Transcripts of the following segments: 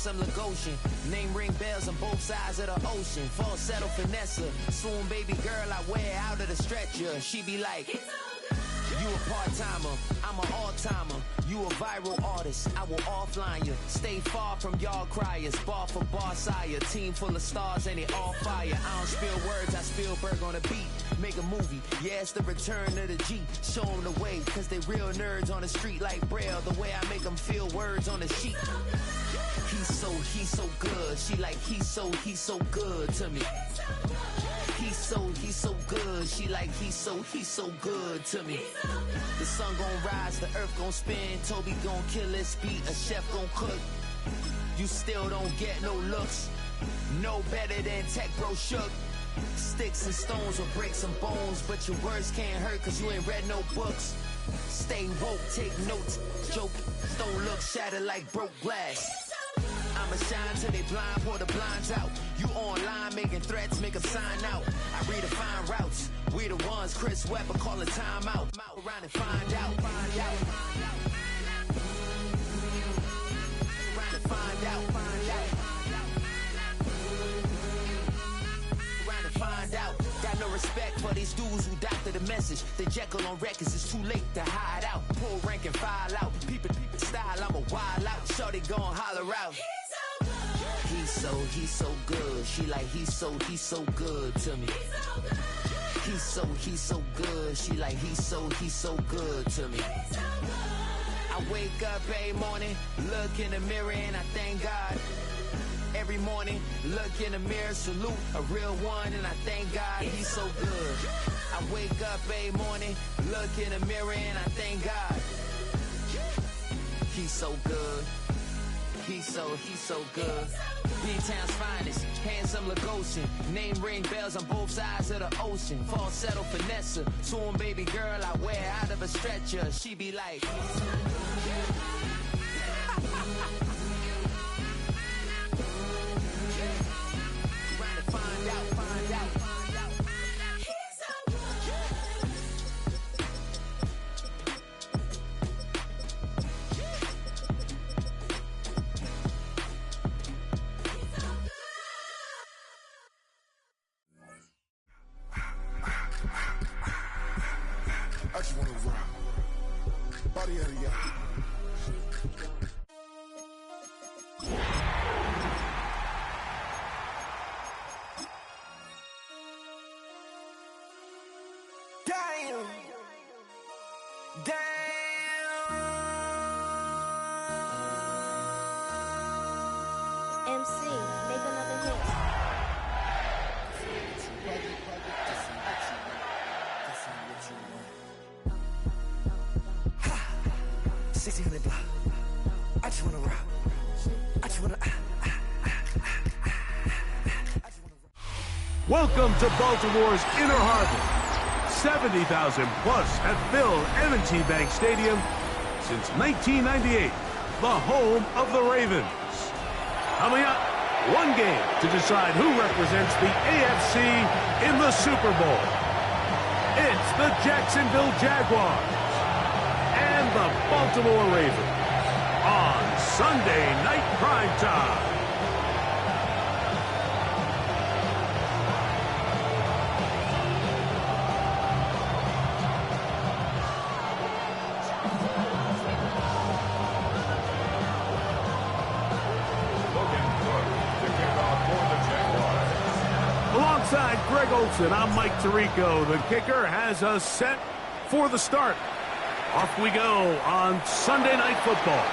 handsome Lagosian. Name ring bells on both sides of the ocean. Falsetto finesse, swoon baby girl I wear out of the stretcher. She be like, you a part-timer, I'm an all-timer. You a viral artist, I will offline you. Stay far from y'all criers, bar for bar sire. Team full of stars and it all fire. I don't spill words, I Spielberg on a beat. Make a movie, yeah, it's the return of the G. Show them the way, cause they real nerds on the street like Braille. The way I make them feel words on the sheet. He's so good. She like, he's so good to me. He's so good. She like, he's so good to me. The sun gon' rise, the earth gon' spin. Toby gon' kill this beat, a chef gon' cook. You still don't get no looks. No better than Tech Bro Shook. Sticks and stones will break some bones, but your words can't hurt cause you ain't read no books. Stay woke, take notes, joke. Don't look shattered like broke glass. I'ma shine till they blind, pour the blinds out. You online making threats, make them sign out. I redefine routes. We the ones Chris Webber calling time out. Around and find out. Find out. Around and find out. Find out. Around and find out. Got no respect for these dudes who doctor the message. The Jekyll on records, it's too late to hide out. Pull rank and file out. People style, I'm a wild out. Shorty gon' holler out. He's so good. She like, he's so good to me. He's so good. She like, he's so good to me. I wake up every morning, look in the mirror and I thank God. Every morning, look in the mirror, salute a real one and I thank God he's so good. I wake up every morning, look in the mirror and I thank God. He's so good. He's so good. B-Town's finest, handsome Lagosian. Name ring bells on both sides of the ocean. Falsetto finesse, swoon baby girl I wear out of a stretcher. She be like, trying to find out, find out. I just wanna rock. Body out of y'all. Damn. MC, make another hit. 1600 block. I just wanna rock. I just wanna. Welcome to Baltimore's Inner Harbor. 70,000 plus have filled M&T Bank Stadium since 1998, the home of the Ravens. Coming up, one game to decide who represents the AFC in the Super Bowl. It's the Jacksonville Jaguars and the Baltimore Ravens on Sunday Night Primetime. Alongside Greg Olson, I'm Mike Tirico. The kicker has us set for the start. Off we go on Sunday Night Football.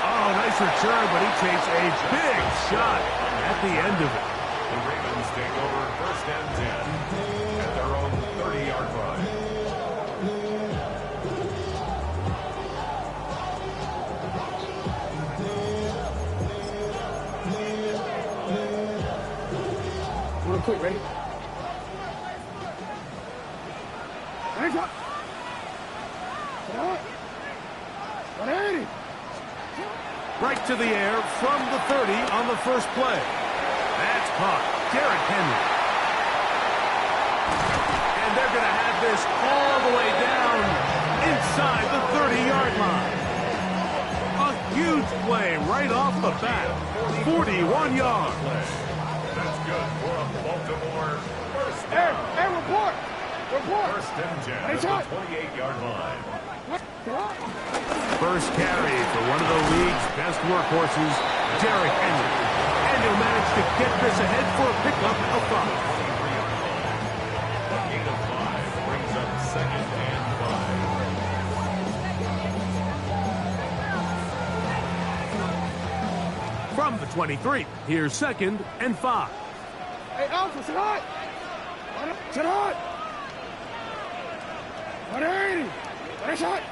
Oh, nice return, but he takes a big shot at the end of it. The Ravens take over 1st and 10 at their own 30-yard line. Real quick, ready? Hands up. Right to the air from the 30 on the first play. That's caught. Derrick Henry. And they're going to have this all the way down inside the 30-yard line. huge play right off the bat. 41 yards. That's good for a Baltimore first Hey, down. hey, report. Report. First and 10 Hey, at the shot. 28-yard line. First carry for one of the league's best workhorses, Derrick Henry. And he'll manage to get this ahead for a pickup of 5. A gain of 5 brings up second and 5. From the 23, here's second and 5. Hey, Alpha, sit hot. Sit hot. 180. Nice shot.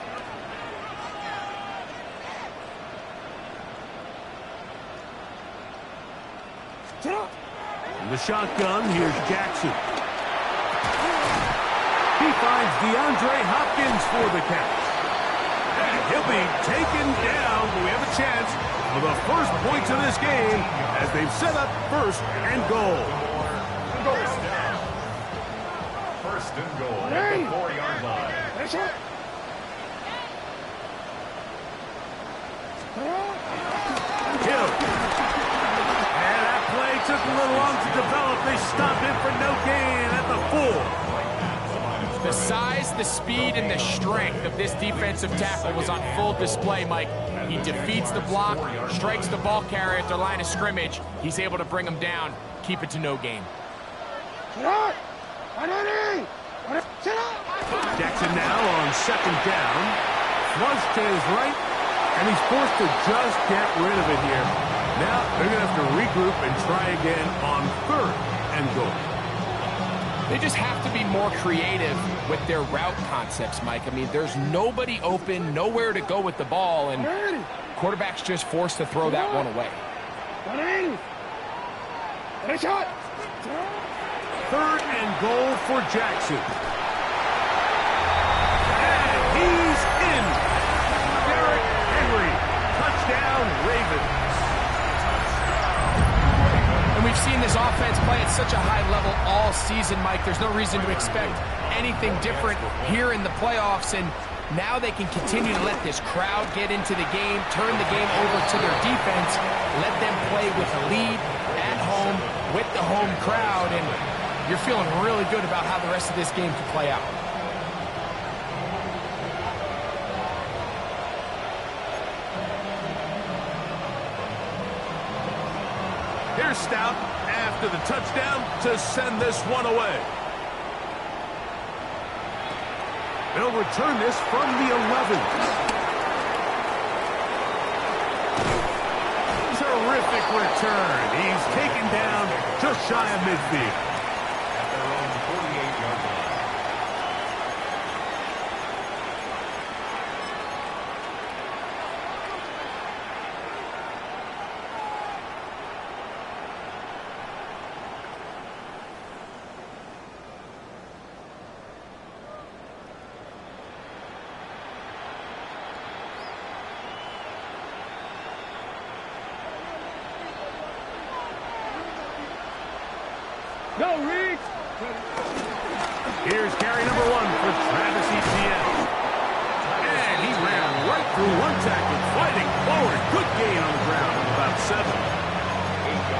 Sit up. In the shotgun, here's Jackson. He finds DeAndre Hopkins for the catch. And he'll be taken down, but we have a chance for the first points of this game as they've set up first and goal. First down. First and goal at the 4-yard line. Nice shot. Hill. And that play took a little long to develop. They stopped him for no gain at the 4. The size, the speed, and the strength of this defensive tackle was on full display, Mike. He defeats the block, strikes the ball carrier at their line of scrimmage. He's able to bring him down, keep it to no gain. Sit up. 180. Sit up. Jackson now on second down. Flush to his right, and he's forced to just get rid of it here. Now they're going to have to regroup and try again on third and goal. They just have to be more creative with their route concepts, Mike. I mean, there's nobody open, nowhere to go with the ball, and quarterback's just forced to throw that one away. 180. Nice shot. Third and goal for Jackson. And he's in. Derrick Henry. Touchdown, Ravens. And we've seen this offense play at such a high level all season, Mike. There's no reason to expect anything different here in the playoffs, and now they can continue to let this crowd get into the game, turn the game over to their defense, let them play with a lead at home with the home crowd, and you're feeling really good about how the rest of this game can play out. Here's Stout after the touchdown to send this one away. They'll return this from the 11. Terrific return. He's taken down just shy of midfield. At their own 48-yard line. Go, Reed. Here's carry number 1 for Travis Etienne. And he ran right through one tackle, fighting forward. Good gain on the ground of about 7.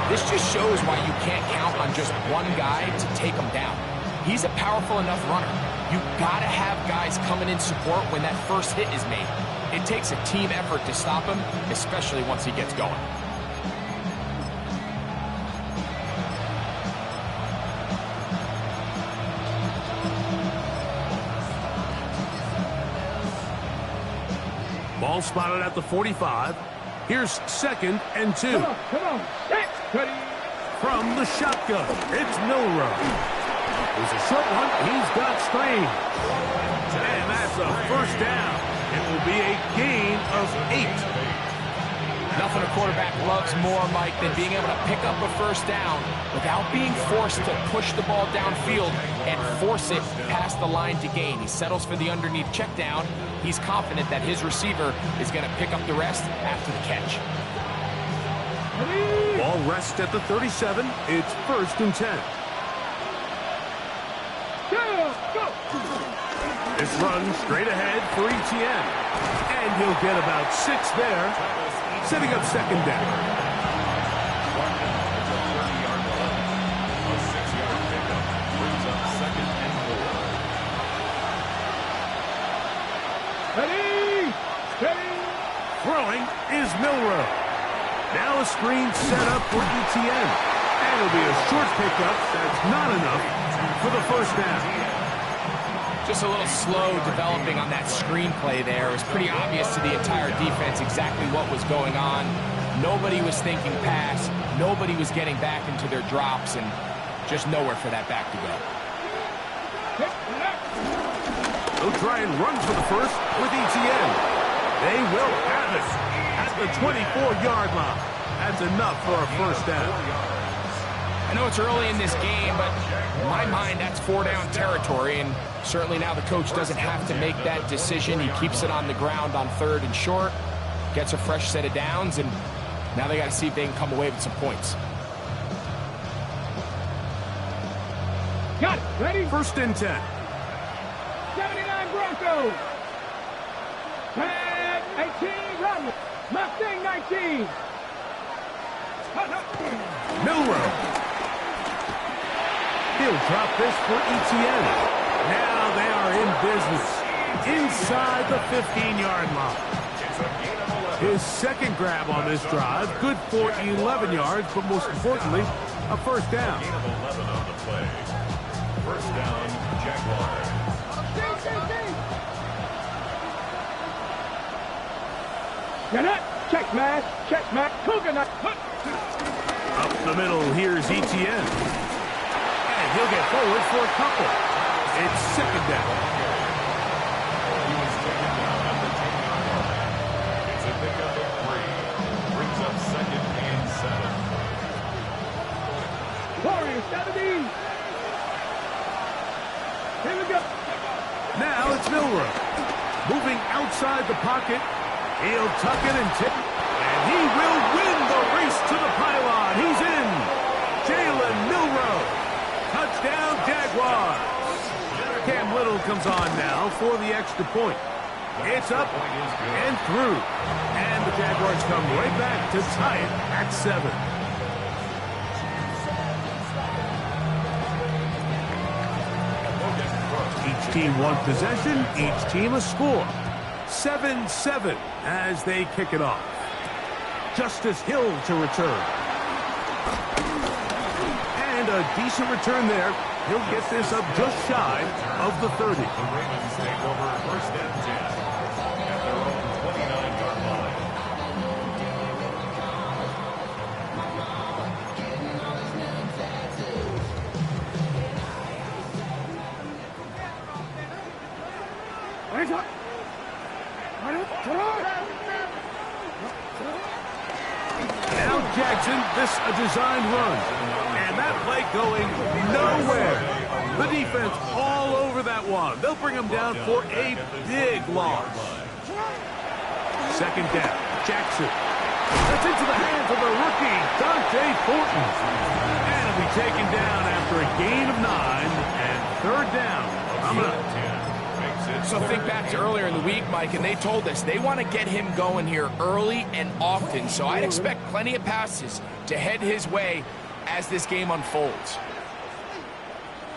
This just shows why you can't count on just one guy to take him down. He's a powerful enough runner. You gotta have guys coming in support when that first hit is made. It takes a team effort to stop him, especially once he gets going. Ball spotted at the 45. Here's second and 2. Come on. Hey, ready. From the shotgun, it's Milrow. There's a short one. He's got Strange. And that's a first down. It will be a gain of 8. Nothing a quarterback loves more, Mike, than being able to pick up a first down without being forced to push the ball downfield and force it past the line to gain. He settles for the underneath check down. He's confident that his receiver is going to pick up the rest after the catch. Ball rests at the 37. It's first and 10. Go. This run straight ahead for ETN. And he'll get about 6 there, setting up second down. A 6-yard pickup brings up 2nd and 4. Ready! Steady! Throwing is Milrow. Now a screen set up for ETN. And it'll be a short pickup. That's not enough for the first down. Just a little slow developing on that screenplay there. It was pretty obvious to the entire defense exactly what was going on. Nobody was thinking pass. Nobody was getting back into their drops, and just nowhere for that back to go. They'll try and run for the first with ETN. They will have it at the 24-yard line. That's enough for a first down. I know it's early in this game, but in my mind, that's 4-down territory, and certainly now the coach doesn't have to make that decision. He keeps it on the ground on 3rd and short, gets a fresh set of downs, and now they got to see if they can come away with some points. Got it! Ready? 1st and 10. 79 Broncos! 10, 18, Rodman! Mustang 19! Milrow. He'll drop this for ETN. Now they are in business inside the 15-yard line. His second grab on this drive, good for 11 yards, but most importantly, a first down. Gain of 11 on the play. First down, Jaguars. Get it! Check, man! Check, man! Coconut! Up the middle, here's ETN. And he'll get forward for a couple. It's second down. He was taken down at the 10-yard line. It's a pickup of 3. Brings up 2nd and 7. Warriors 70! Here we go! Now it's Milrow. Moving outside the pocket. He'll tuck it and tip. And he will win the race to the pylon. He's in. Jalen Milrow. Touchdown, Jaguars. Cam Little comes on now for the extra point. It's up and through. And the Jaguars come right back to tie it at 7. Each team one possession, each team a score. 7-7 as they kick it off. Justice Hill to return. And a decent return there. He'll get this up just shy of the 30. The Ravens take over 1st and 10 at their own 29-yard line. Now Jackson, this a designed run. And that play going nowhere. The defense all over that one. They'll bring him down for a big loss. Second down, Jackson. That's into the hands of the rookie, Dante Fortin. And he'll be taken down after a gain of 9 and 3rd down. Coming up. So think back to earlier in the week, Mike, and they told us they want to get him going here early and often. So I'd expect plenty of passes to head his way as this game unfolds.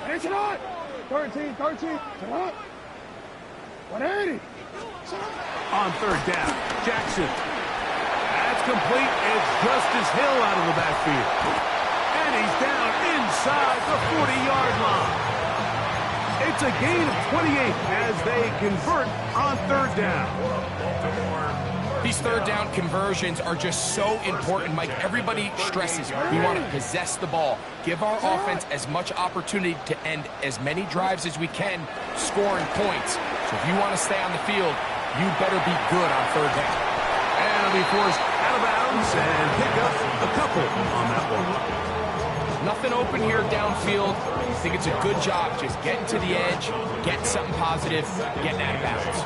13, 180. On 3rd down, Jackson. That's complete. It's Justice Hill out of the backfield. And he's down inside the 40-yard line. It's a gain of 28 as they convert on 3rd down. These 3rd down conversions are just so important, Mike. Everybody stresses we want to possess the ball, give our offense as much opportunity to end as many drives as we can, scoring points. So if you want to stay on the field, you better be good on 3rd down. And he'll be forced out of bounds and pick up a couple on that one. Nothing open here downfield. I think it's a good job just getting to the edge, getting something positive, getting out of bounds.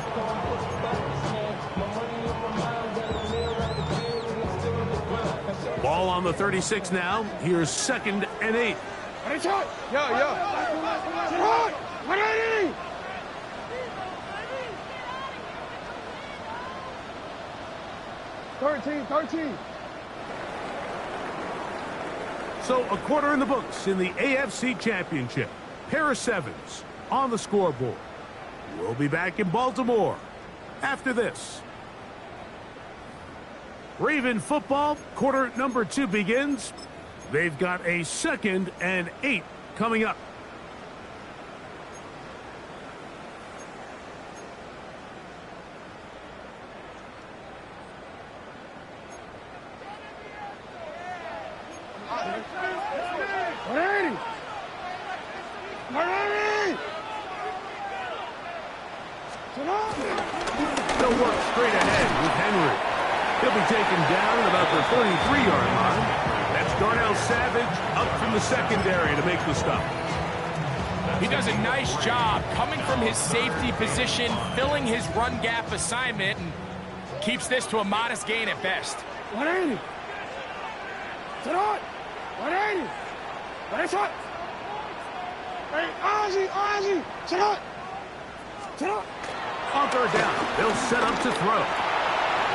Ball on the 36 now. Here's 2nd and 8. Ready, shot! Yeah. 180! 13. So a quarter in the books in the AFC Championship. Pair of sevens on the scoreboard. We'll be back in Baltimore after this. Raven football, quarter number 2 begins. They've got a 2nd and 8 coming up. They'll work straight ahead with Henry. He'll be taken down at about the 33-yard line. That's Darnell Savage up from the secondary to make the stop. He does a nice job coming from his safety position, filling his run gap assignment, and keeps this to a modest gain at best. 180. Sit on. 180. Nice shot. Hey, Ozzy. Sit on. On third down, they'll set up to throw.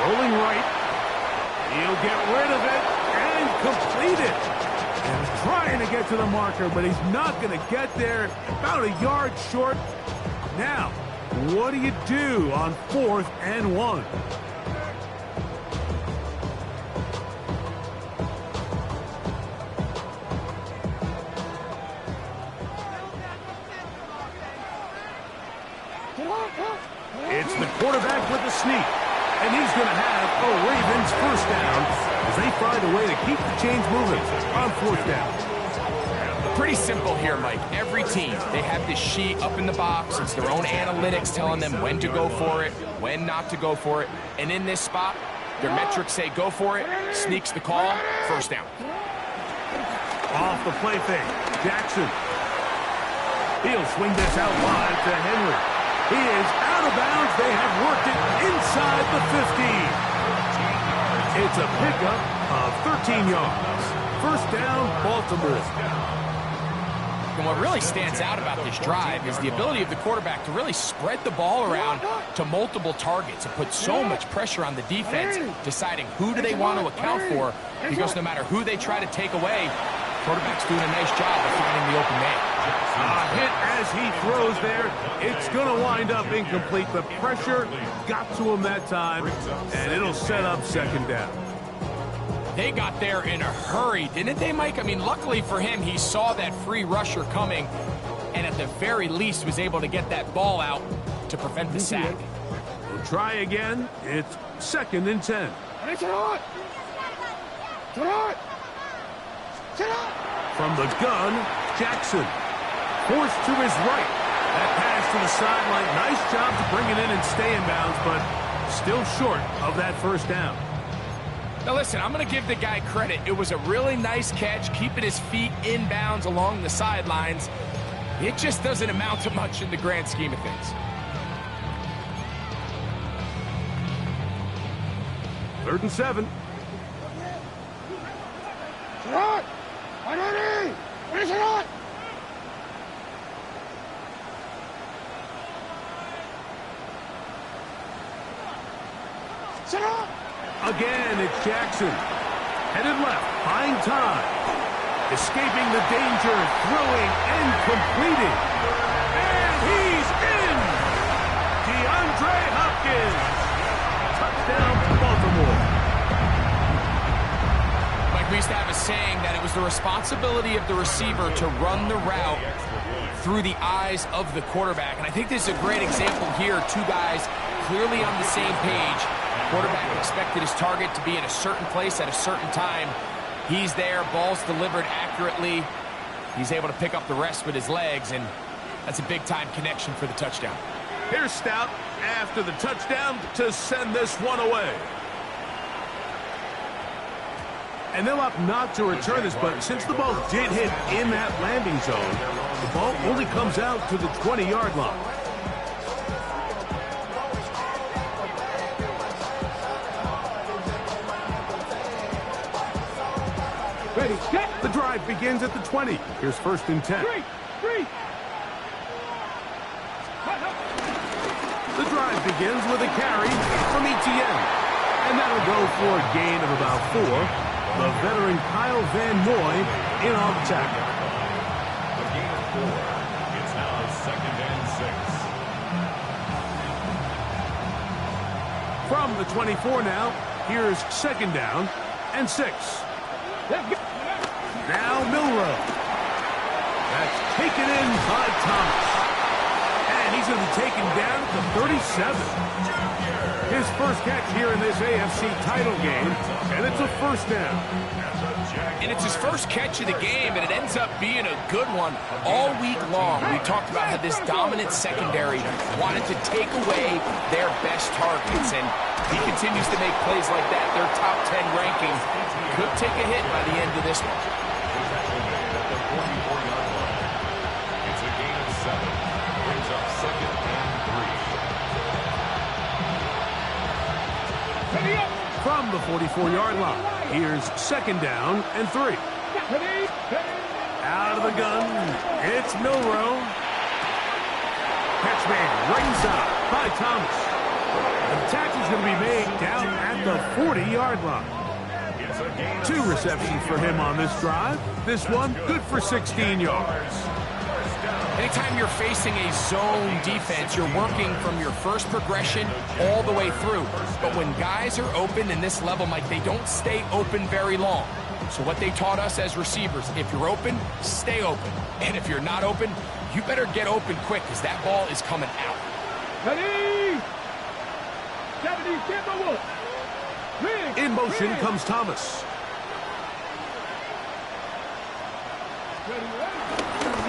Rolling right. He'll get rid of it and complete it. And trying to get to the marker, but he's not going to get there. About a yard short. Now, what do you do on 4th and 1? It's the quarterback with the sneak. And he's going to have a Ravens first down as they find a way to keep the chains moving on 4th down. Pretty simple here, Mike. Every team, they have this sheet up in the box. It's their own analytics telling them when to go for it, when not to go for it. And in this spot, their metrics say go for it, sneaks the call, first down. Off the play fake, Jackson. He'll swing this out wide to Henry. He is out of bounds. They have worked it inside the 15. It's a pickup of 13 yards. First down, Baltimore. And what really stands out about this drive is the ability of the quarterback to really spread the ball around to multiple targets and put so much pressure on the defense, deciding who do they want to account for, because no matter who they try to take away, quarterback's doing a nice job of finding the open man. A hit as he throws there. It's going to wind up incomplete. The pressure got to him that time, and it'll set up 2nd down. They got there in a hurry, didn't they, Mike? I mean, luckily for him, he saw that free rusher coming, and at the very least was able to get that ball out to prevent the sack. We'll try again. It's 2nd and 10. From the gun, Jackson. Forced to his right. That pass to the sideline. Nice job to bring it in and stay in bounds, but still short of that first down. Now listen, I'm going to give the guy credit. It was a really nice catch, keeping his feet in bounds along the sidelines. It just doesn't amount to much in the grand scheme of things. 3rd and 7. Shot! 180! Finish it on! Sit up! Again, it's Jackson. Headed left, buying time. Escaping the danger, throwing and completing. And he's in! DeAndre Hopkins. Touchdown, Baltimore. Mike, we used to have a saying that it was the responsibility of the receiver to run the route through the eyes of the quarterback. And I think this is a great example here. Two guys clearly on the same page. Quarterback expected his target to be in a certain place at a certain time. He's there, ball's delivered accurately. He's able to pick up the rest with his legs, and that's a big-time connection for the touchdown. Here's Stout after the touchdown to send this one away. And they'll opt not to return this, but since the ball did hit in that landing zone, the ball only comes out to the 20-yard line. Ready, set! The drive begins at the 20. Here's 1st and 10. Three! The drive begins with a carry from Etienne. And that'll go for a gain of about 4. The veteran Kyle Van Noy in on the tackle. A gain of 4. It's now 2nd and 6. From the 24 now, here's 2nd down and 6. Now Milroe. That's taken in by Thomas. And he's going to be taken down to 37. His first catch here in this AFC title game, and it's a 1st down. And it's his first catch of the game, and it ends up being a good one. All week long, we talked about how this dominant secondary wanted to take away their best targets, and he continues to make plays like that. Their top 10 ranking could take a hit by the end of this one. At the 44-yard line. It's a gain of 7. Brings up 2nd and 3. From the 44-yard line, here's 2nd down and 3. Out of the gun, it's Milroe. Catch made right inside by Thomas. The tackle's going to be made down at the 40-yard line. 2 receptions for him on this drive. This one good for 16 yards. Anytime you're facing a zone defense, you're working from your first progression all the way through. But when guys are open in this level, Mike, they don't stay open very long. So what they taught us as receivers, if you're open, stay open. And if you're not open, you better get open quick because that ball is coming out. In motion comes Thomas.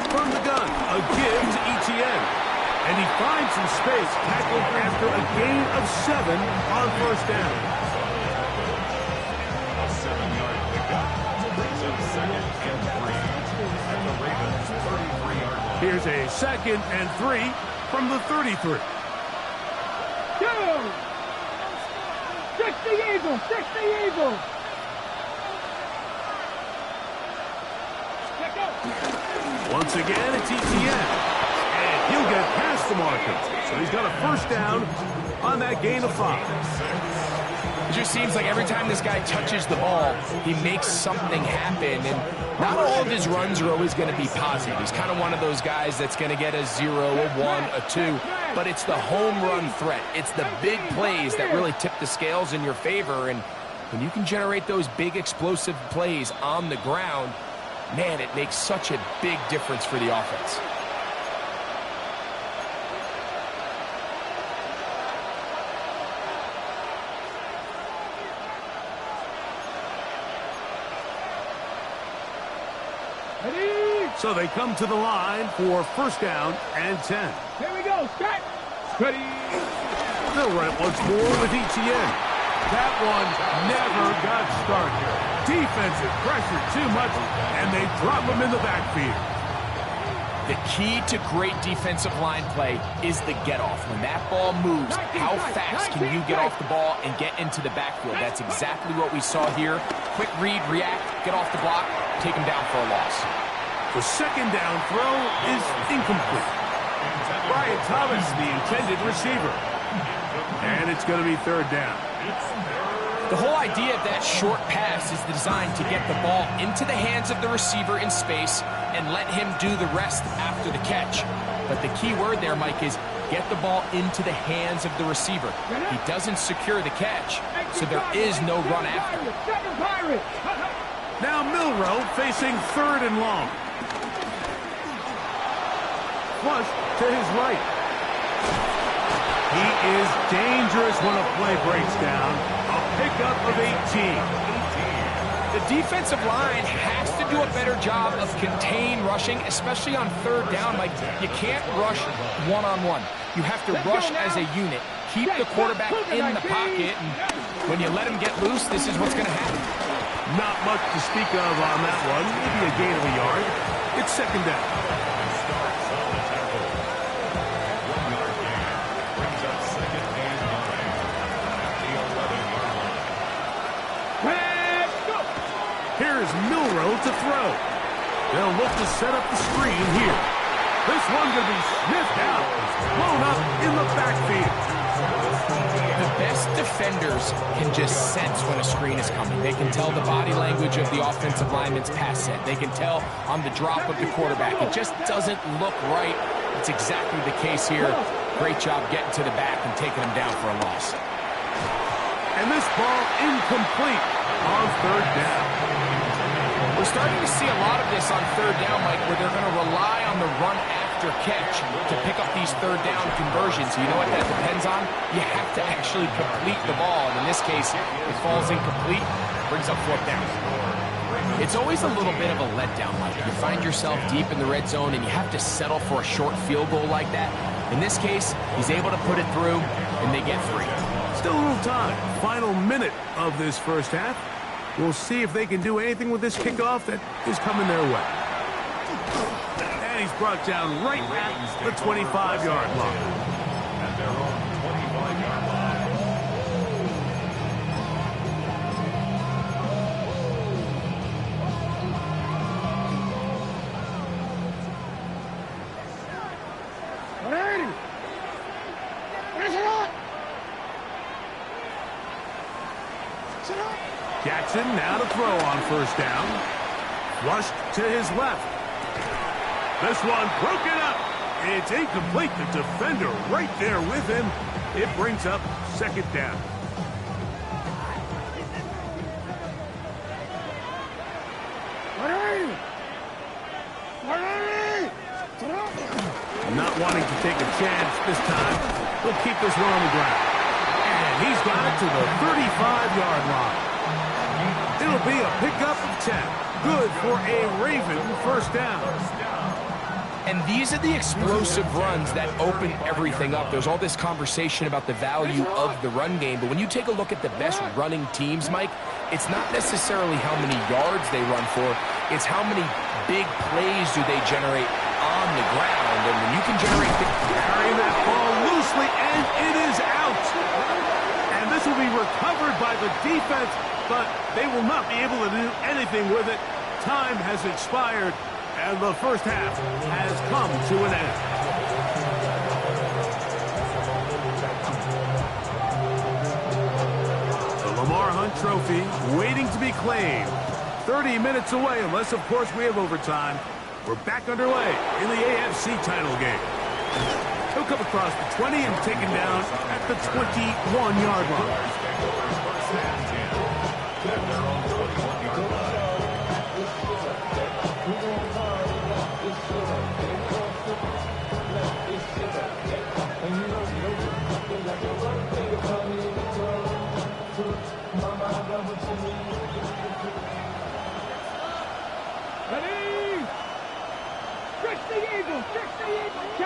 From the gun, a give to Etienne. And he finds some space, tackled after a gain of 7 on 1st down. A 7-yard pickup brings up 2nd and 3. At the Ravens' 33-yard line. Here's a 2nd and 3 from the 33. Go! Fix the Eagle! Fix the Eagle! Once again, it's Etienne. And he'll get past the marker. So he's got a 1st down on that gain of 5. It just seems like every time this guy touches the ball, he makes something happen. And not all of his runs are always going to be positive. He's kind of one of those guys that's going to get a 0, a 1, a 2. But it's the home run threat. It's the big plays that really tip the scales in your favor. And when you can generate those big explosive plays on the ground, man, it makes such a big difference for the offense. So they come to the line for 1st down and 10. Here we go, Scott. Ready. They'll run it once more with Etienne. That one never got started. Defensive pressure too much, and they drop him in the backfield. The key to great defensive line play is the get-off. When that ball moves, how fast can you get off the ball and get into the backfield? That's exactly what we saw here. Quick read, react, get off the block, take him down for a loss. The 2nd down throw is incomplete. Brian Thomas, the intended receiver. And it's going to be 3rd down. The whole idea of that short pass is designed to get the ball into the hands of the receiver in space and let him do the rest after the catch. But the key word there, Mike, is get the ball into the hands of the receiver. He doesn't secure the catch, so there is no run after. Now Milroe facing 3rd and long. Flush to his right. He is dangerous when a play breaks down. A pickup of 18. The defensive line has to do a better job of contain rushing, especially on 3rd down. Like, you can't rush one-on-one. You have to rush as a unit. Keep the quarterback in the pocket, and when you let him get loose, this is what's going to happen. Not much to speak of on that one. Maybe a gain of a yard. It's 2nd down. Here's Milroe to throw. They'll look to set up the screen here. This one going to be sniffed out. Blown up in the backfield. The best defenders can just sense when a screen is coming. They can tell the body language of the offensive lineman's pass set. They can tell on the drop of the quarterback. It just doesn't look right. It's exactly the case here. Great job getting to the back and taking him down for a loss. And this ball incomplete on third down. We're starting to see a lot of this on third down, Mike, where they're going to rely on the run after catch to pick up these third down conversions. You know what that depends on? You have to actually complete the ball. And in this case, it falls incomplete, brings up fourth down. It's always a little bit of a letdown, Mike. You find yourself deep in the red zone and you have to settle for a short field goal like that. In this case, he's able to put it through, and they get 3. Still a little time. Final minute of this first half. We'll see if they can do anything with this kickoff that is coming their way. And he's brought down right at the 25-yard line. At their own 25-yard line. Jackson now to throw on first down. Flushed to his left. This one broken up. It's incomplete. The defender right there with him. It brings up second down. Not wanting to take a chance this time. He'll keep this one on the ground. And he's got it to the 35-yard line. It'll be a pickup of 10. Good for a Raven first down. And these are the explosive runs that open everything up. There's all this conversation about the value of the run game, but when you take a look at the best running teams, Mike, it's not necessarily how many yards they run for, it's how many big plays do they generate on the ground. And when you can generate big... Carrying that ball loosely, and it is out. And this will be recovered by the defense, but they will not be able to do anything with it. Time has expired, and the first half has come to an end. The Lamar Hunt Trophy waiting to be claimed. 30 minutes away, unless, of course, we have overtime. We're back underway in the AFC title game. He'll come across the 20 and taken down at the 21-yard line.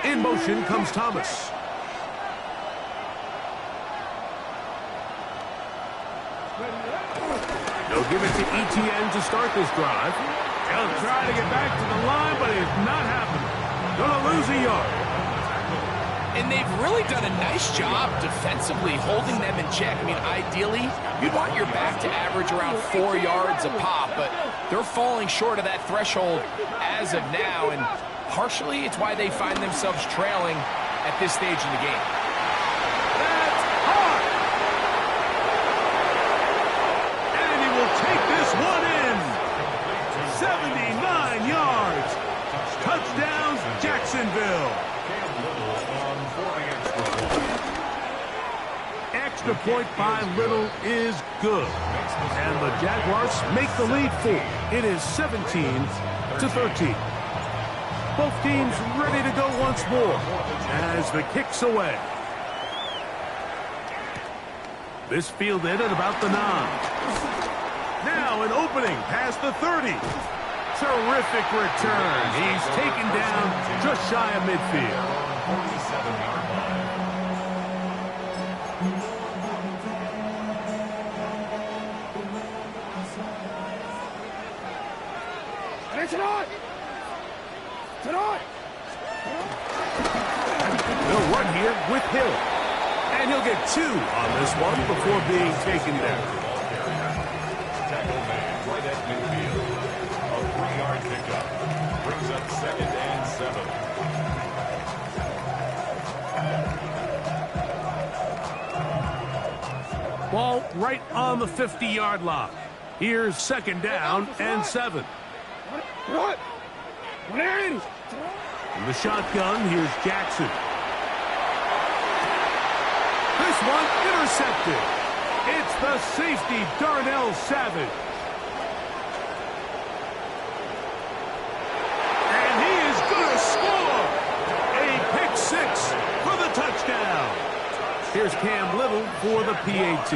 In motion comes Thomas. They'll give it to ETN to start this drive. He'll try to get back to the line, but it's not happening. Gonna lose a yard. And they've really done a nice job defensively holding them in check. I mean, ideally, you'd want your back to average around 4 yards a pop, but they're falling short of that threshold as of now, and partially it's why they find themselves trailing at this stage in the game. That's hard. And he will take this one in. 79 yards. Touchdown, Jacksonville. Extra point by Little is good. And the Jaguars make the lead 4. It is 17-13. Both teams ready to go once more as the kick's away. This fielded at about the 9. Now an opening past the 30. Terrific return. He's taken down just shy of midfield. 47-yard line. They'll run here with Hill. And he'll get 2 on this one before being taken down. Tackle man right at midfield. A 3-yard pickup. Brings up 2nd and 7. Ball right on the 50-yard line. Here's second down and 7. In the shotgun, here's Jackson. This one intercepted. It's the safety, Darnell Savage. And he is going to score. A pick 6 for the touchdown. Here's Cam Little for the PAT.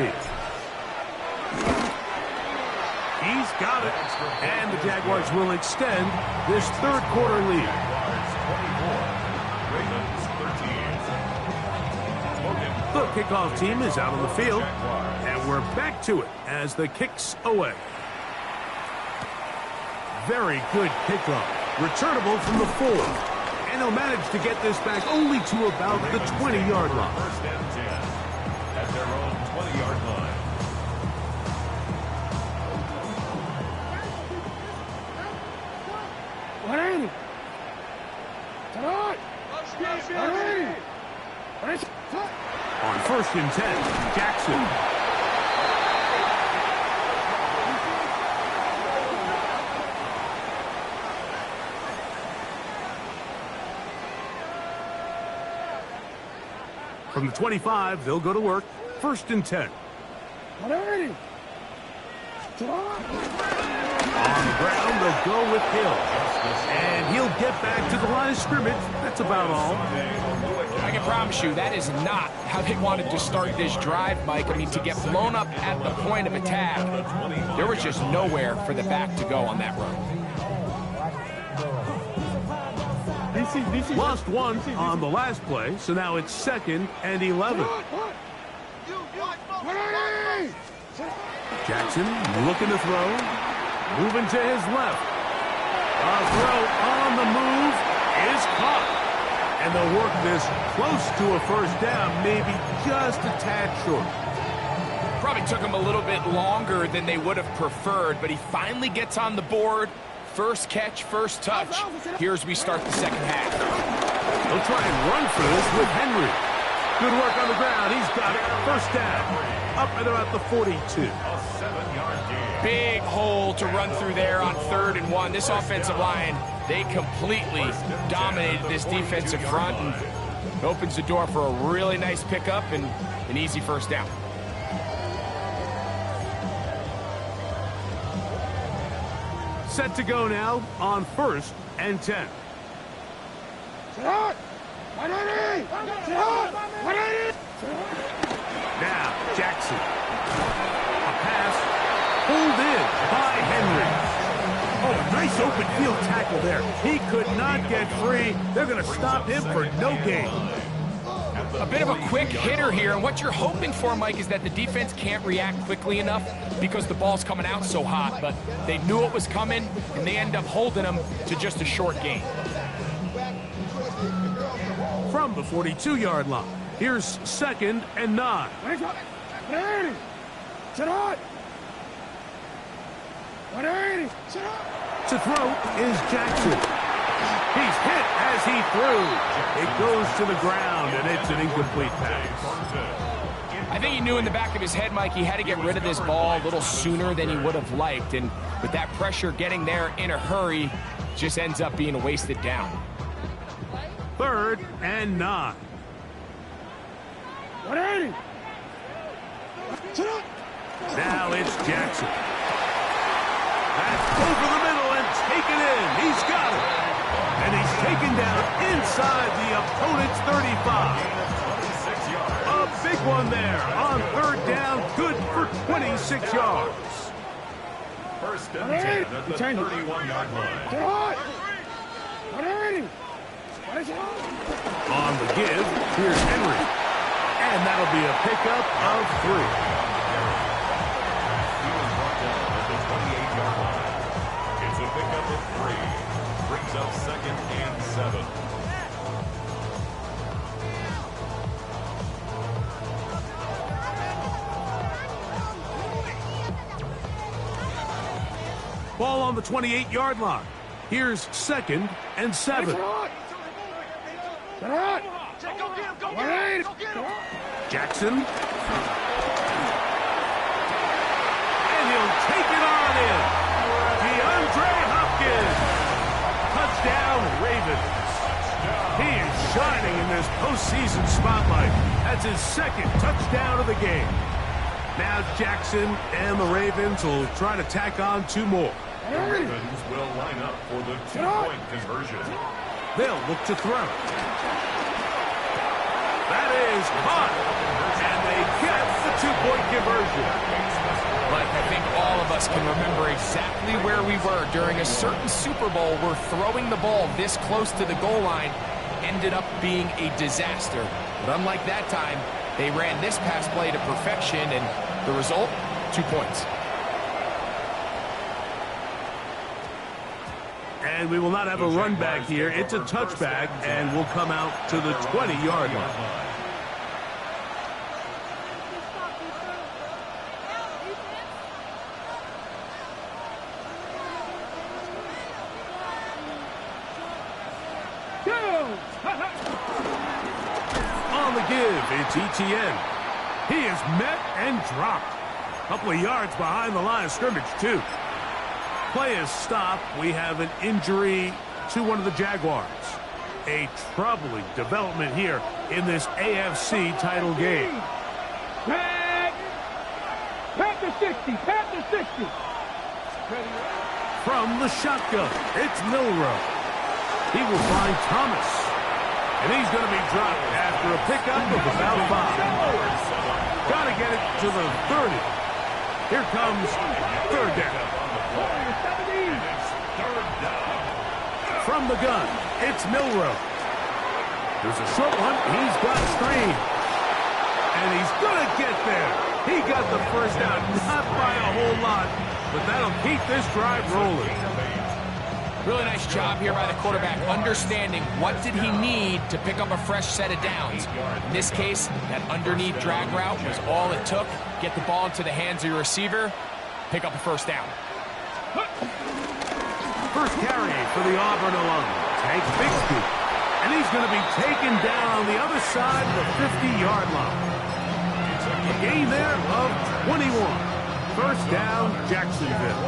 He's got it. And the Jaguars will extend this third quarter lead. The kickoff team is out on the field. And we're back to it as the kick's away. Very good kickoff. Returnable from the 4. And he'll manage to get this back only to about the 20-yard line. First and 10 at their own 20-yard line. On first and 10, Jackson. From the 25, they'll go to work. First and 10. On the ground, they'll go with Hill. And he'll get back to the line of scrimmage. That's about all. I can promise you that is not how they wanted to start this drive, Mike. I mean, to get blown up at the point of attack, there was just nowhere for the back to go on that run. Lost one on the last play, so now it's second and 11. Jackson looking to throw, moving to his left. A throw on the move is caught. And they'll work this close to a first down, maybe just a tad short. Probably took him a little bit longer than they would have preferred, but he finally gets on the board. First catch, first touch. Here's we start the second half. They'll try and run for this with Henry. Good work on the ground. He's got it. First down. Up and about the 42. A 7-yard gain. Big hole to run through there on 3rd and 1. This offensive line, they completely dominated this defensive front and opens the door for a really nice pickup and an easy first down. Set to go now on first and 10. Now, Jackson. A pass pulled in by Henry. Oh, a nice open field tackle there. He could not get free. They're going to stop him for no gain. A bit of a quick hitter here, and what you're hoping for, Mike, is that the defense can't react quickly enough because the ball's coming out so hot, but they knew it was coming, and they end up holding them to just a short gain. From the 42-yard line, here's second and 9. To throw is Jackson. He's hit as he threw. It goes to the ground, and it's an incomplete pass. I think he knew in the back of his head, Mike, he had to get rid of this ball a little sooner than he would have liked. And with that pressure getting there in a hurry, just ends up being a wasted down. 3rd and 9. Now it's Jackson. That's over the middle and taken in. He's got it. And he's taken down inside the opponent's 35. A big one there on 3rd down. Good for 26 yards. First and 10 at the 31-yard line. On the give, here's Henry. And that'll be a pickup of 3. He was brought down at the 28-yard line. It's a pickup of 3. Brings up second and 7. Ball on the 28-yard line. Here's second and 7. Jackson. take it on in. DeAndre Hopkins. Touchdown, Ravens. He is shining in this postseason spotlight. That's his second touchdown of the game. Now Jackson and the Ravens will try to tack on 2 more. The Ravens will line up for the 2-point conversion. They'll look to throw. That is caught. And they get the 2-point conversion. Mike, I think all of us can remember exactly where we were during a certain Super Bowl where throwing the ball this close to the goal line ended up being a disaster. But unlike that time, they ran this pass play to perfection, and the result, 2 points. And we will not have a run back here. It's a touchback, and we'll come out to the 20-yard line. On the give, it's Etienne. He is met and dropped. A couple of yards behind the line of scrimmage, too. Play is stopped. We have an injury to one of the Jaguars. A troubling development here in this AFC title game. Pat the 60. Pat the 60. From the shotgun, it's Milrow. He will find Thomas. And he's going to be dropped after a pickup of about 5. Got to get it to the 30. Here comes 3rd down. From the gun, it's Milrow. There's a short one. He's got a screen. And he's going to get there. He got the first down, not by a whole lot, but that'll keep this drive rolling. Really nice job here by the quarterback, understanding what did he need to pick up a fresh set of downs. In this case, that underneath drag route was all it took. Get the ball into the hands of your receiver, pick up a first down. First carry for the Auburn alum, Tank Bixby. And he's going to be taken down on the other side of the 50-yard line. A gain there of 21. First down, Jacksonville.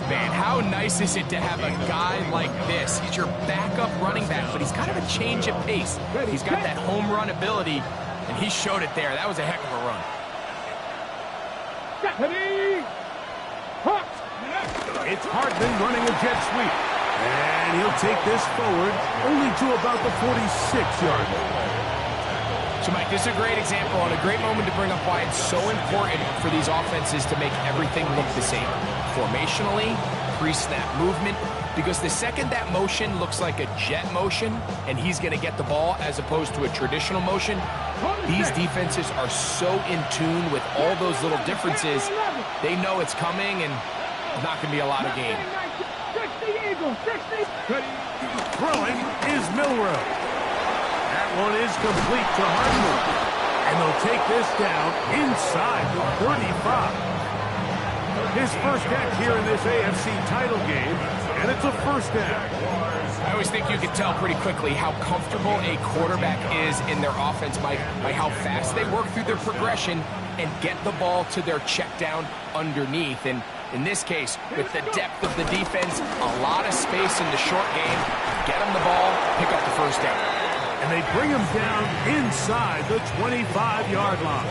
Man, how nice is it to have a guy like this? He's your backup running back, but he's kind of a change of pace. He's got that home run ability, and he showed it there. That was a heck of a run. It's Hartman running a jet sweep. And he'll take this forward only to about the 46-yard line. So, Mike, this is a great example and a great moment to bring up why it's so important for these offenses to make everything look the same. Formationally, pre-snap movement, because the second that motion looks like a jet motion and he's going to get the ball as opposed to a traditional motion, these defenses are so in tune with all those little differences, they know it's coming and there's not going to be a lot of game. Throwing is Milrow. That one is complete to Hartman. And they'll take this down inside the 35. His first catch here in this AFC title game, and it's a first down. I always think you can tell pretty quickly how comfortable a quarterback is in their offense, Mike, by how fast they work through their progression and get the ball to their check down underneath. And in this case, with the depth of the defense, a lot of space in the short game, get them the ball, pick up the first down. And they bring him down inside the 25-yard line.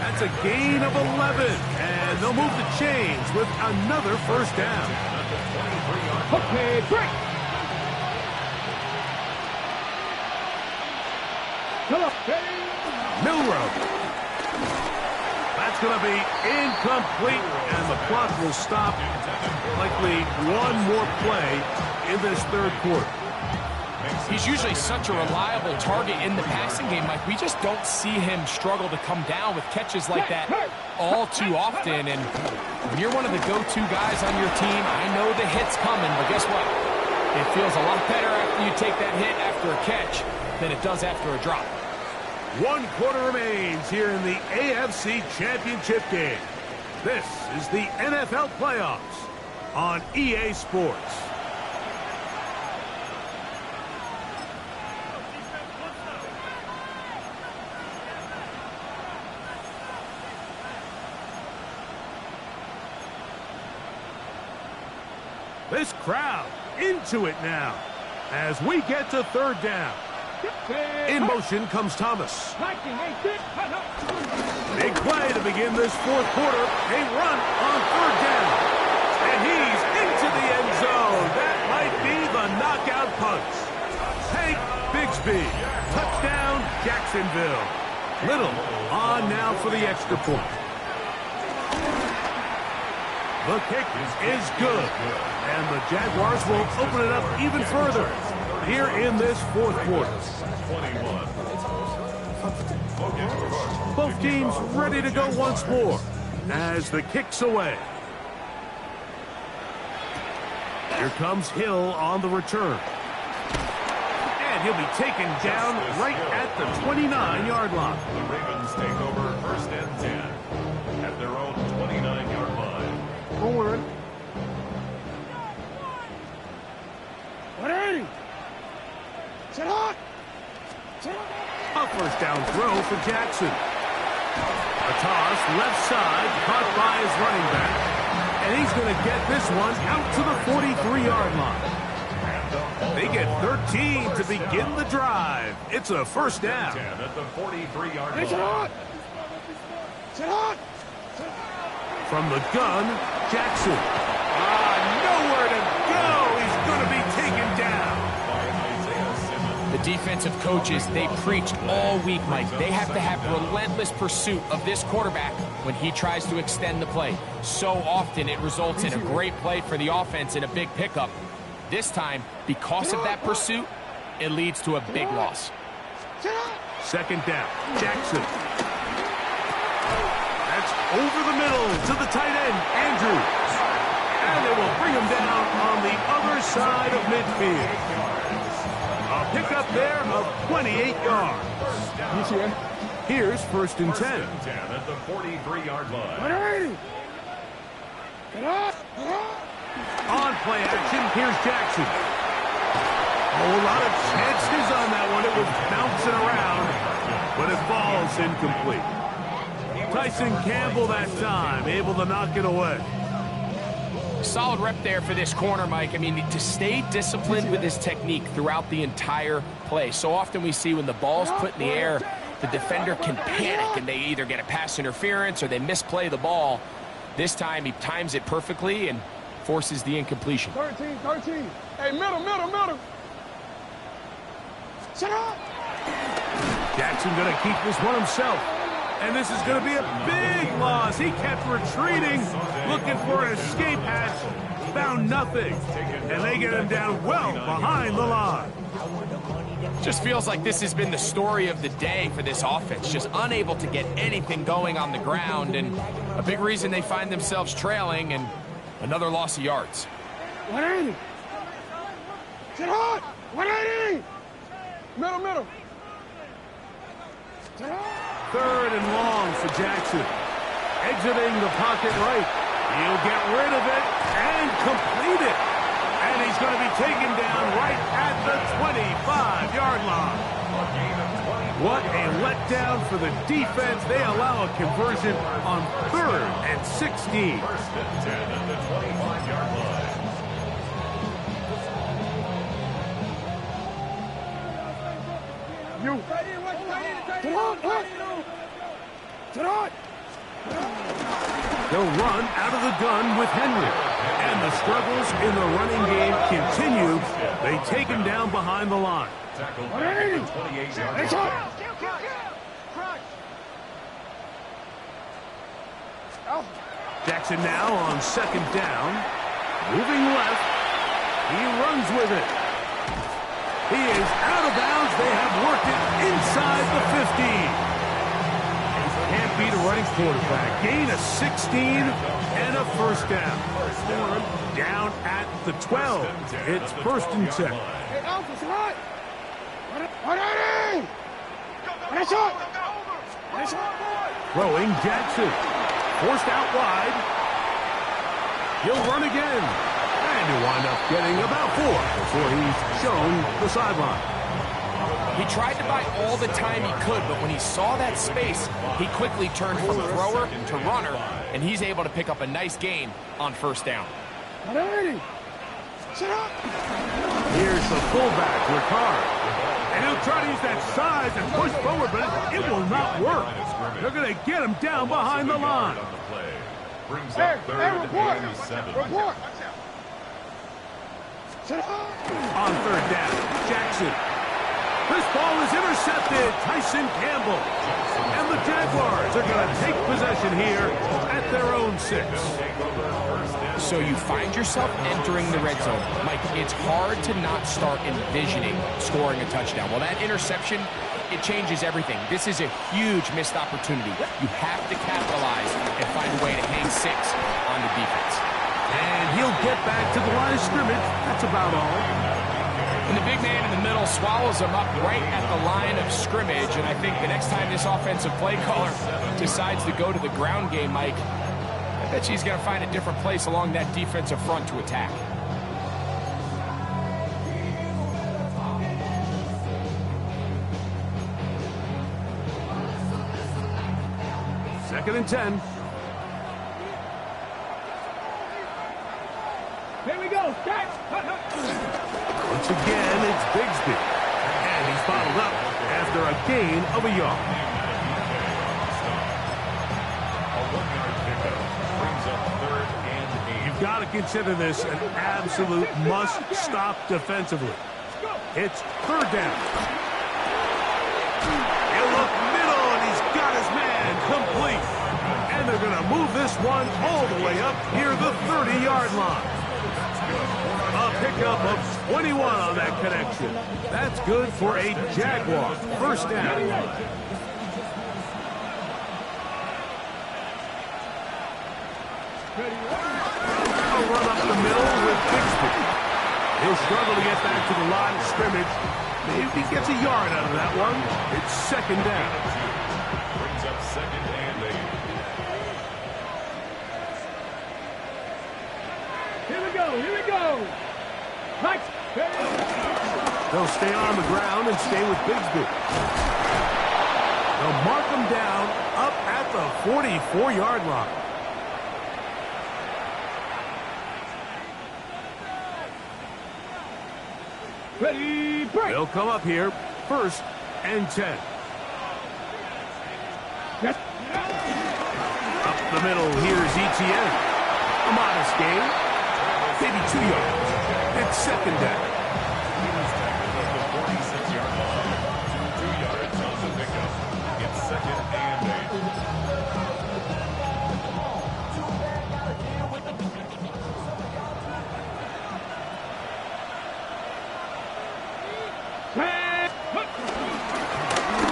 That's a gain of 11, and they'll move the chains with another first down. Okay, break. Milrow. That's going to be incomplete, and the clock will stop. Likely one more play in this third quarter. He's usually such a reliable target in the passing game, Mike. We just don't see him struggle to come down with catches like that all too often. And when you're one of the go-to guys on your team, I know the hit's coming, but guess what? It feels a lot better after you take that hit after a catch than it does after a drop. 1 quarter remains here in the AFC Championship game. This is the NFL playoffs on EA Sports. This crowd into it now as we get to third down. In motion comes Thomas. Big play to begin this fourth quarter. A run on third down. And he's into the end zone. That might be the knockout punch. Hank Bigsby. Touchdown, Jacksonville. Little on now for the extra point. The kick is good. And the Jaguars will open it up even further here in this fourth quarter. Both teams ready to go once more as the kick's away. Here comes Hill on the return. And he'll be taken down right at the 29-yard line. The Ravens take over first and 10 at their own 29-yard line. Forward. 180. Set up. A first down throw for Jackson. A toss left side caught by his running back. And he's going to get this one out to the 43-yard line. They get 13 to begin the drive. It's a first down. At the 43-yard line. Set up. From the gun, Jackson. Nowhere to go. He's going to be taken down. The defensive coaches, they preached all week, Mike. They have to have relentless pursuit of this quarterback when he tries to extend the play. So often it results in a great play for the offense and a big pickup. This time, because of that pursuit, it leads to a big loss. Second down, Jackson. That's over the middle to the tight end, Andrews. And they will bring him down on the other side of midfield. A pickup there of 28 yards. Here's first and 10. At the 43-yard line. 180. On play action, here's Jackson. A lot of chances on that one. It was bouncing around, but it falls incomplete. Tyson Campbell that time, able to knock it away. Solid rep there for this corner, Mike. I mean, to stay disciplined with his technique throughout the entire play. So often we see when the ball's put in the air, the defender can panic and they either get a pass interference or they misplay the ball. This time he times it perfectly and forces the incompletion. 13. Hey, middle. Set up. Jackson going to keep this one himself. And this is going to be a big loss. He kept retreating, looking for an escape hatch. Found nothing. And they get him down well behind the line. Just feels like this has been the story of the day for this offense. Just unable to get anything going on the ground. And a big reason they find themselves trailing and another loss of yards. 180. Set up. 180. Middle. Set up. Third and long for Jackson. Exiting the pocket right. He'll get rid of it and complete it. And he's going to be taken down right at the 25-yard line. What a letdown for the defense. They allow a conversion on 3rd and 16. First and 10 at the 25-yard line. They'll run out of the gun with Henry. And the struggles in the running game continue. They take him down behind the line. Tackled back at the 28-yard line. Jackson now on second down. Moving left. He runs with it. He is out of bounds. They have worked it inside the 15. Can't beat a running quarterback. Gain of 16 and a first down. Down at the 12. It's first and 10. Hey, Alpha, it's right. 180. Nice shot. Throwing Jackson. Forced out wide. He'll run again. And he'll wind up getting about 4 before he's shown the sideline. He tried to buy all the time he could, but when he saw that space, he quickly turned from thrower to runner, and he's able to pick up a nice gain on first down. 180. Here's the fullback, Ricard. And he'll try to use that size and push forward, but it will not work. They're going to get him down behind the line. Brings up third and 7. Report. On third down, Jackson. This ball is intercepted. Tyson Campbell. And the Jaguars are going to take possession here at their own 6. So you find yourself entering the red zone. Mike, it's hard to not start envisioning scoring a touchdown. Well, that interception, it changes everything. This is a huge missed opportunity. You have to capitalize and find a way to hang 6 on the defense. And he'll get back to the line of scrimmage. That's about all. And the big man in the middle swallows him up right at the line of scrimmage. And I think the next time this offensive play caller decides to go to the ground game, Mike, I bet she's going to find a different place along that defensive front to attack. Second and 10. Here we go. Catch. Once again, it's Bigsby. And he's bottled up after a gain of a yard. You've got to consider this an absolute must-stop defensively. It's third down. He'll look middle, and he's got his man complete. And they're going to move this one all the way up near the 30-yard line. A pickup of 21 on that connection. That's good for a Jaguar first down. A run up the middle with Bigsby. He'll struggle to get back to the line of scrimmage. Maybe he gets a yard out of that one. It's second down. Brings up second and 8. Here we go. Touch. They'll stay on the ground and stay with Bigsby. They'll mark him down up at the 44-yard line. Ready, break. They'll come up here, first and 10. Yes. Up the middle, here's Etienne. A modest gain, maybe 2 yards. It's second down. He was tackled at the 46-yard line. 2 yards on the pickup. It's second and 8.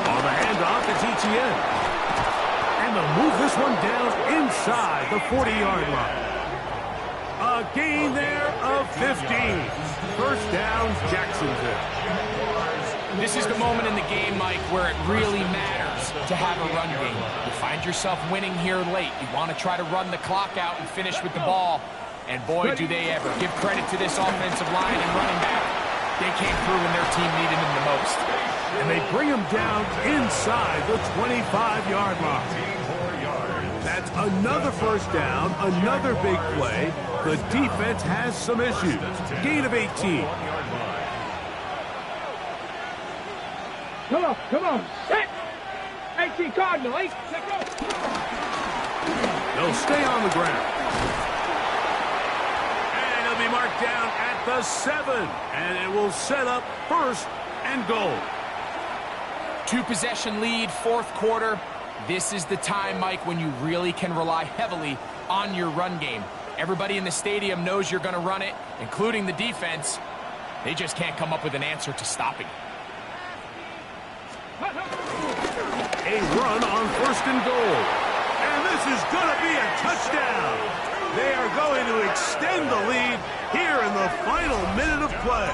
On the handoff, it's Etienne. And they'll move this one down inside the 40-yard line. A gain there of 15. First down, Jacksonville. This is the moment in the game, Mike, where it really matters to have a run game. You find yourself winning here late. You want to try to run the clock out and finish with the ball. And boy, do they ever. Give credit to this offensive line and running back. They came through when their team needed them the most. And they bring him down inside the 25-yard line. That's another first down, another big play. The defense has some issues. Gain of 18. Come on. Set. 18 Cardinal. 8. Let's go. They'll stay on the ground. And he'll be marked down at the 7. And it will set up first and goal. 2-possession lead, fourth quarter. This is the time, Mike, when you really can rely heavily on your run game. Everybody in the stadium knows you're going to run it, including the defense. They just can't come up with an answer to stopping it. A run on first and goal. And this is going to be a touchdown. They are going to extend the lead here in the final minute of play.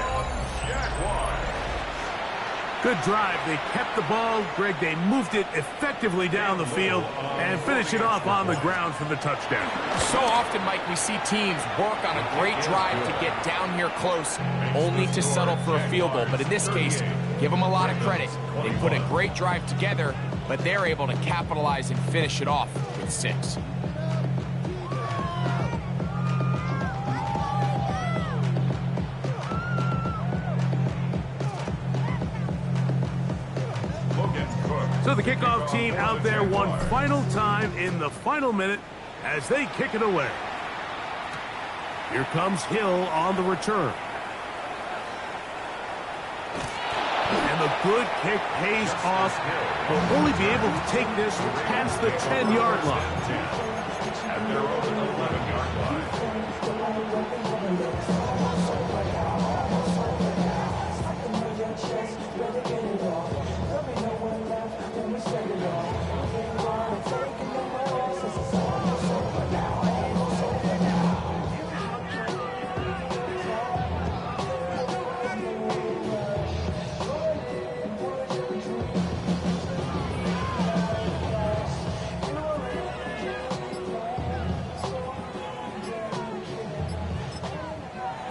Good drive. They kept the ball. Greg, they moved it effectively down the field and finished it off on the ground for the touchdown. So often, Mike, we see teams work on a great drive to get down here close, only to settle for a field goal. But in this case, give them a lot of credit. They put a great drive together, but they're able to capitalize and finish it off with 6. So the kickoff team out there one final time in the final minute as they kick it away. Here comes Hill on the return. And the good kick pays off. Will only be able to take this past the 10-yard line. At their own 11-yard line.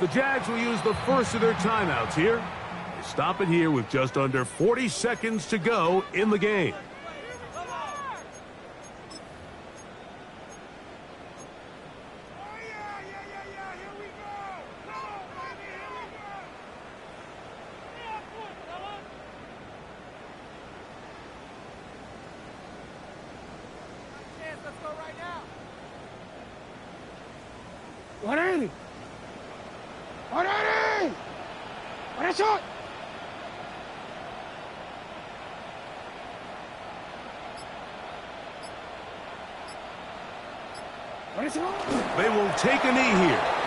The Jags will use the first of their timeouts here. They stop it here with just under 40 seconds to go in the game. Let's go right now. 180. 180! What a shot! What a shot! They will take a knee here.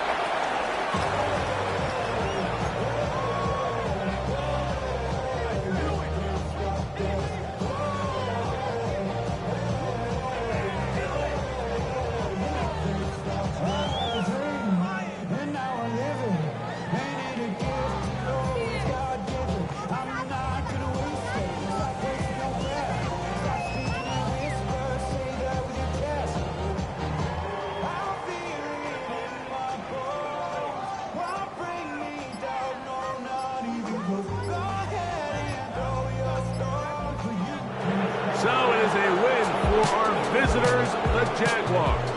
So it is a win for our visitors, the Jaguars.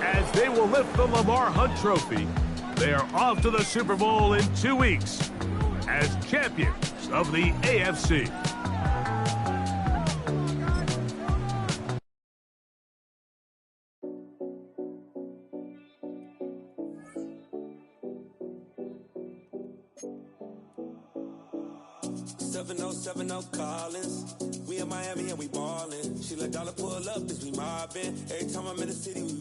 As they will lift the Lamar Hunt Trophy, they are off to the Super Bowl in 2 weeks as champions of the AFC. Collins. We in Miami and we ballin'. She let dollar pull up, cause we mobbin'. Every time I'm in the city, we